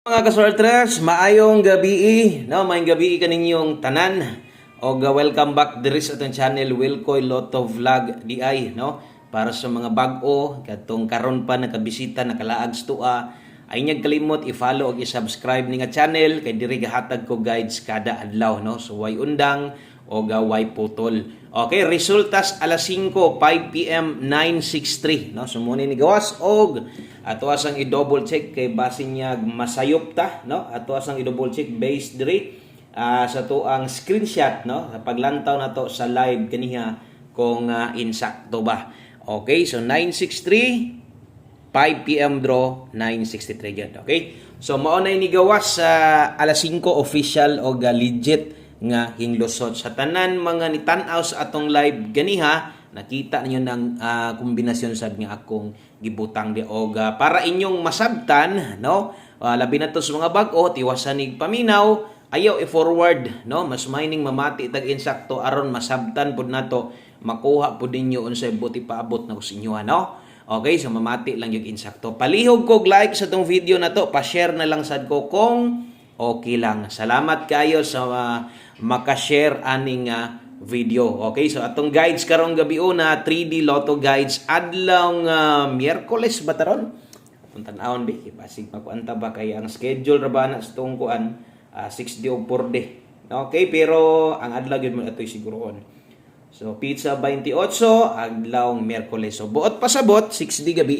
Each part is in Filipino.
Mga kasortres, maayong gabi, no? Maayong gabi kaninyong tanan. O welcome back diri sa atong channel Wilcoy Lotto Vlog DI, no? Para sa mga bag-o katong karon pa nakabisita nakalaag sa tua, ay nyag kalimot i-follow ug i-subscribe ni nga channel kay diri gahatag ko guides kada adlaw, no? So way undang o way putol. Okay, resultas alas 5, 5 p.m. 9:63, no? So muna ni gawas og ato asang i-double check kay base niya masayop ta, no? Ato asang i-double check based diri sa tuang screenshot, no? Sa paglantaw nato sa live kaniya kung insakto ba. Okay, so 9:63 5 p.m. draw 9:63 gyud. Okay? So mao na ni gawas sa alas 5 official o legit nga hinglosot sa tanan mga nitan-aw sa atong live ganiha. Nakita niyo ng kombinasyon sad nga akong gibutang di og para inyong masabtan, no? Labi na to sa mga bag-o tiwasan nig paminaw, ayaw i-forward, no? Mas mining mamati tag insakto aron masabtan pud nato, makuha pud ninyo unsay buti paabot na ko sa inyo, no? Okay, so mamati lang yung insakto. Palihog kog like sa tong video na to, pa-share na lang sad ko kung okay lang. Salamat kayo sa maka-share aning video. Okay, so atong guides karong gabi una 3D Lotto guides adlaw Miyerkules ba taron? Kung tan-awon bi basig makuanta ba kay ang schedule ra ba na sa tong kuan 6 di og 4 di. Okay, pero ang adlaw gyud mo atoy siguroon. So pizza 28 adlaw Miyerkules. So buot pasabot 6 di gabi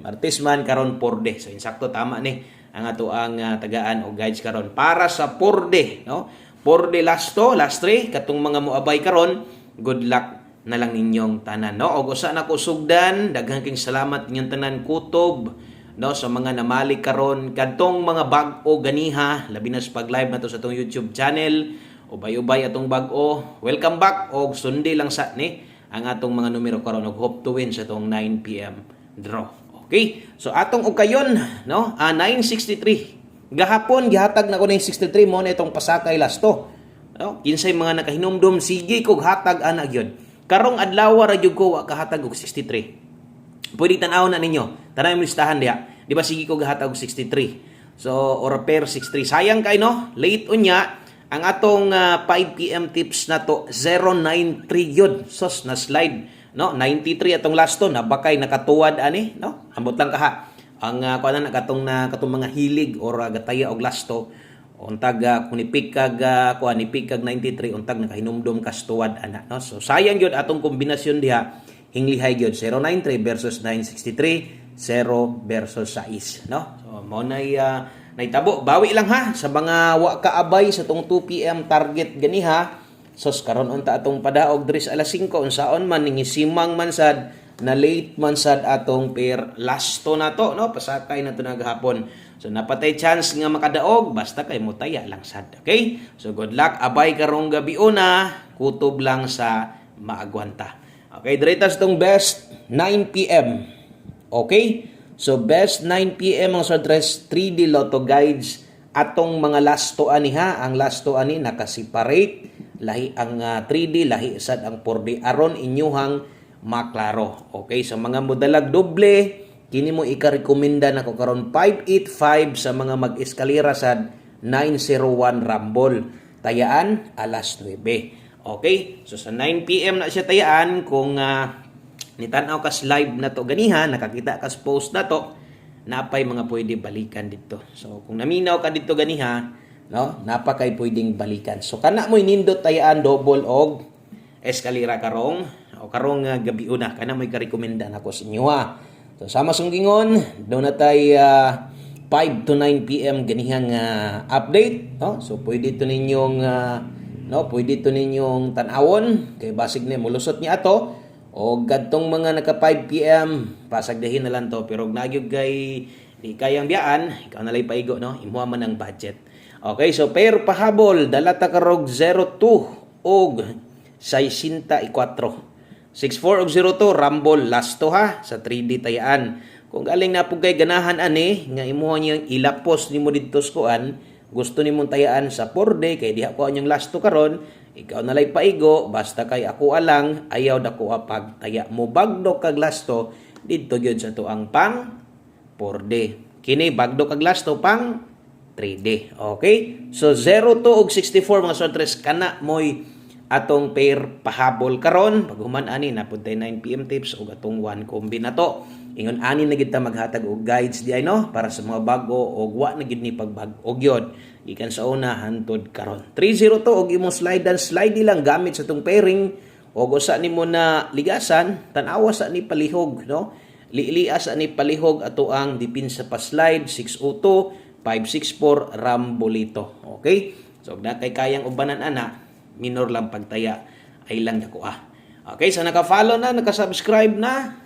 Martes man karon 4 di. So insakto tama ni ang ato ang tagaan o guides karon para sa 4 di, no? For the last 3 katong mga moabay karon, good luck na lang ninyong tanan, no? Og usa na ko sugdan, daghang king salamat ninyong tanan kutob, no, sa mga namali karon kadtong mga bag-o ganiha, labi na sa pag-live na to sa atong YouTube channel. Ubay-ubay atong bag-o. Welcome back og sundi lang sa ni ang atong mga numero karon og hope to win sa atong 9 p.m. draw. Okay? So atong ukayon, no? 963 gahapon gihatag na ko ning 63 mo na itong pasakay lasto. No? Kinsay mga nakahinumdum sige kog hatag ana gyud. Karong adlaw ra gyud ko wa kahatag og 63. Pwede tan-aw na ninyo. Tanay mo listahan diha. Di ba sige kog hatag og 63. So or pair 63. Sayang kay no. Late unya ang atong 5 p.m. tips na to 093 gyud. Sos na slide, no? 93 atong lasto na bakay nakatuwad ani, no? Ambot lang kaha ang kuan na katong mga hilig or gataya og lasto untag kunipik kag kuan nipik kag 93 untag nakahinumdum kastuwad ana, no? So sayang gyud atong kombinasyon diha hinglihay gyud 093 versus 963 0 versus 6, no? So mao nay naitabo bawi lang ha sa mga wa kaabay sa tong 2 PM target ganiha. Sos karon unta atong padaog diri sa alas 5 unsaon man ning simang man sad na late man sad atong pair lasto na to, no? Pasakay na to naghapon. So napatay chance nga makadaog basta kay mutaya lang sad. Okay? So good luck abay karong gabi una kutob lang sa maagwanta. Okay, diretas tong best 9 PM. Okay? So best 9 PM ang address 3D Lotto guides atong mga lasto ani ha. Ang lasto ani naka-separate lahi ang 3D lahi sad ang 4D aron inyuhang maklaro. Okay, sa mga modalag doble, kini mo ika-rekomenda nako karon 585 sa mga mag-eskalera sad 901 Rumble. Tayaan alas 9. Okay, so sa 9 PM na siya tayaan kung nitan-aw kas live na to ganiha, nakakita kas post na to, napay mga pwede balikan dito. So kung naminaw ka dito ganiha, no, napakay pwedeng balikan. So kana mo inindot tayaan double og eskalera karong o karong gabi una kana may ka-rekomenda nako sa inyo ha. So sama sunggingon do na tay 5 to 9 PM ganihang update, no? So pwede to ninyong pwede to ninyong tan-awon kay basig ni mulusot ni ato o gadtong mga naka 5 PM pasagdahin na lang to pero nagyog kay di kayang biyaan ikaw na lay paigo, no? Imuha man ang budget. Okay, so pair pahabol dala ta karog 02 og 64 64 og 02 Rumble lasto ha sa 3D tayaan. Kung galing na pugay ganahan ani nga imuha niyang ilapos nimo didto sa kuan, gusto nimong tayaan sa 4D kay diha ko anyong lasto karon, ikaw na lay paigo basta kay ako alang ayaw dako pag taya mo bagdo kag lasto didto gyud sa tuang pang 4D. Kini bagdo kag lasto pang 3D. Okay? So 02 ug 64 mga sortres kana moy atong pair pahabol karon pag human ani napuntay 9 PM tips ug atong one combi na to. Ingon ani na gid ta maghatag og guides di ay no para sa mga bago og wa na gid ni pagbag-o gyud gikan sa una hantod karon. 302 og imong slide lang gamit sa tong pairing og usa nimo na ligasan tan-awa sa ni palihog no. Lilia sa ni palihog ato ang dipinsa pa slide 602 564 Rambolito. Okay? So na kay kayang ubanan ana minor lang pagtaya ay lang dako Okay, sa naka-follow na, naka-subscribe na.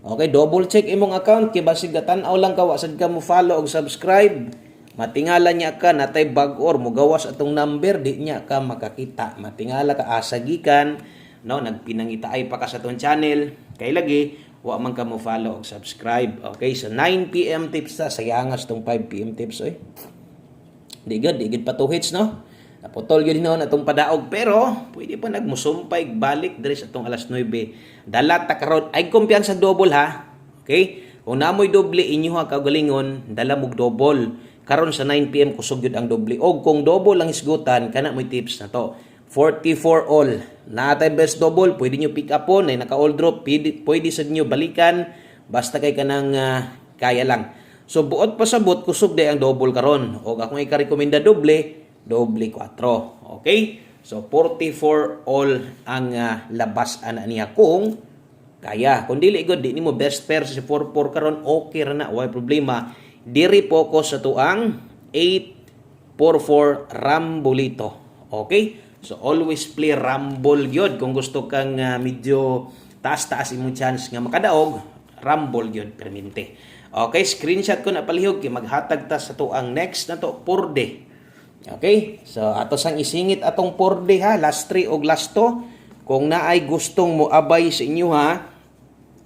Okay, double check imong account kay basig tan-aw lang ka wa sad ka mo follow og subscribe. Matingala niya ka natay bag-or mo gawas atong number di niya ka makakita. Matingala ka asagikan no nagpinangitaay pa ka sa atong channel kay lagi wa man ka mo follow og subscribe. Okay, so 9 PM tips ta sayangas tong 5 PM tips oy. Di gid pa 2 hits no. Naputol yun noon atong padaog pero pwede pa nagmusumpay balik diri sa atong alas 9. Dala ta karon ay kumpiyansa double ha. Okay? Kung namoy doble inyo ha kagalingon, dala mo double. Karon sa 9 PM kusog yun ang doble. Og kung double lang isgutan kana moy tips na to. 44 all. Natay best double, pwede nyo pick up on, ay naka all drop, pwede sa nyo balikan basta kay kanang kaya lang. So buot pa sabot kusog day ang double karon. Og akong ika-recommenda doble 4. Okay? So 44 all ang labas ana niya kung kaya. Kung dili gud di nimo best pair sa 44 karon okay ra na, way problema. Diri focus sa tuang 844 Rambolito. Okay? So always play Rumble gyud kung gusto kang medyo taas-taas imong chance nga makadaog, Rumble gyud permente. Okay, screenshot ko na palihog kay maghatag ta sa tuang next na to 4D. Okay? So, ato sang isingit atong 4D ha, last 3 og last 2. Kung naay gustong mo abay sa inyo ha,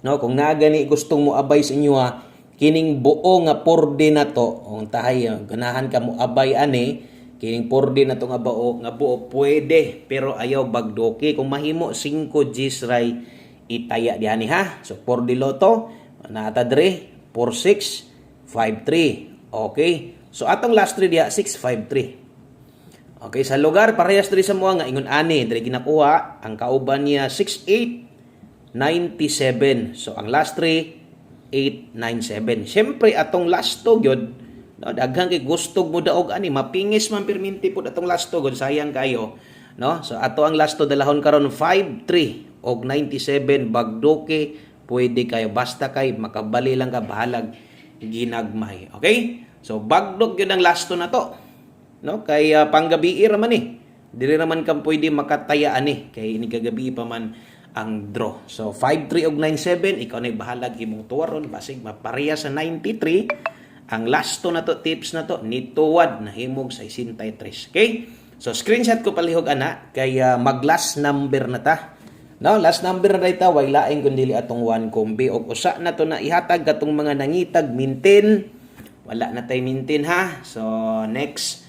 no, kung naa gani gustong mo abay sa inyo ha, kining buo nga 4D na to, kung tahay ganahan ka mo abay ani, kining 4D na to nga buo pwede, pero ayaw bagdoki. Kung mahimo 5 Gs ray itaya diani ha. So 4D loto, naata dre 4653. Okay? So atong last 3 diha 653. Okay, sa lugar parehas diri sa mga nga ingon ani diri ginakuha ang kauban niya 6897. So ang last 3 897. Syempre atong last 2 gyud no daghang kay gusto mo daog ani mapingis man perminti pud atong last 2 gud sayang kayo no. So ato ang last 2 dalahon karon 53 og 97 bagdoke pwede kayo basta kay makabali lang ka bahalag ginagmay. Okay? So bagdok gyud ang last 2 na to. No kay panggabi ra man dili raman kam pwede makatayaan kay ini kagabi pa man ang draw. So 53 og 97 ikaw na bahalag imong tuwaron basig mapareha sa 93 ang last to na to tips na to nituwad na himog sa 63. Okay, so screenshot ko palihog ana kay mag last number na ta no. Last number na ta way laing kundi atong one combi og usa na to na ihatag katong mga nangitag mintin wala na tay mintin ha. So next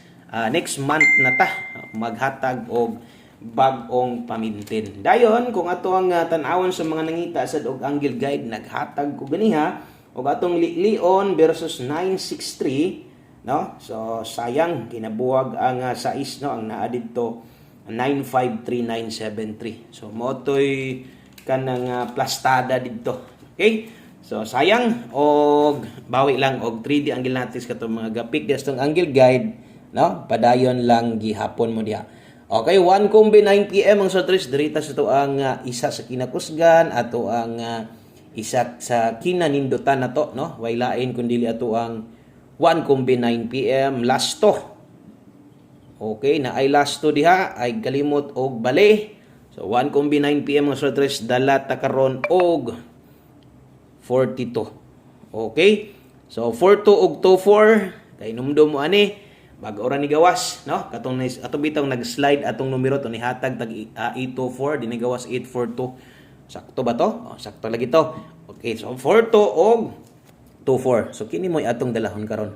month na ta maghatag og bag-ong pamintin. Dayon kung ato ang tan-awon sa mga nangita sad og angle guide naghatag ko ganiha og atong Leon versus 963 no. So sayang kinabuwag ang 6 no ang naa didto 953973. So motoy kanang plastada didto. Okay? So sayang og bawi lang og 3D angle natin katong mga gapik dastong angle guide no padayon lang gihapon mo diha. Okay, 1 combi 9 PM ang sortres dirita sa to ang isa sa kinakusgan ato ang isa sa kinanindutan na to no way lain kundi ato ang 1 combi 9 PM last to. Okay, na ay last to diha ay kalimot og bali. So 1 combi 9 PM ang sortres dala ta karon og 42. Okay? So 42 og 24 kay numdum mo ani bag ora ni gawas no katong atong bitong nag-slide atong numero to ni hatag tag 824 dinhi gawas 842. Sakto ba to? Sakto lagi to. Okay, so 42 og 24. So kini mo atong dalahon karon.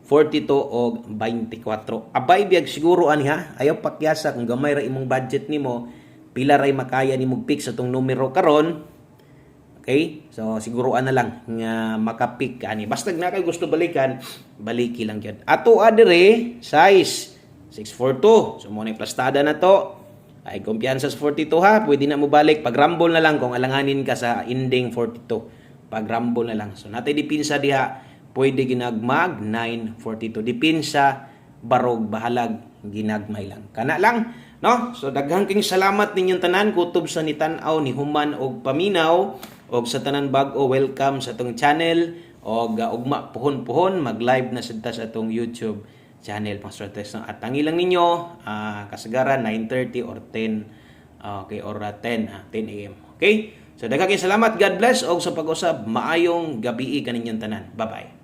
42 og 24. Abay biyag siguro ani ha. Ayaw pakyasa kung gamay ra imong budget nimo, pila ray makaya nimo pick sa tong numero karon. Okay? So siguruan na lang nga makapik ka ani. Basta na kay gusto balikan, baliki lang gyud. Ato adire size 642. So mo ni plastada na to. Ay kumpiyansa sa 42 ha. Pwede na mo balik pag rumble na lang kung alanganin ka sa ending 42. Pag rumble na lang. So natay dipinsa diha pwede ginagmag 942. Dipinsa barog bahalag ginagmay lang. Kana lang, no? So daghang king salamat ninyong tanan kutob sa nitan-aw ni Human og paminaw og sa tanan bag-o welcome sa atong channel og ugma puhon-puhon mag-live na sad ta sa atong YouTube channel Pastor Tess. At tangi lang ninyo kasagaran 9:30 or 10 okay or 10 AM. Okay? So daghang king salamat. God bless og sa pag-usab maayong gabi kaninyong tanan. Bye-bye.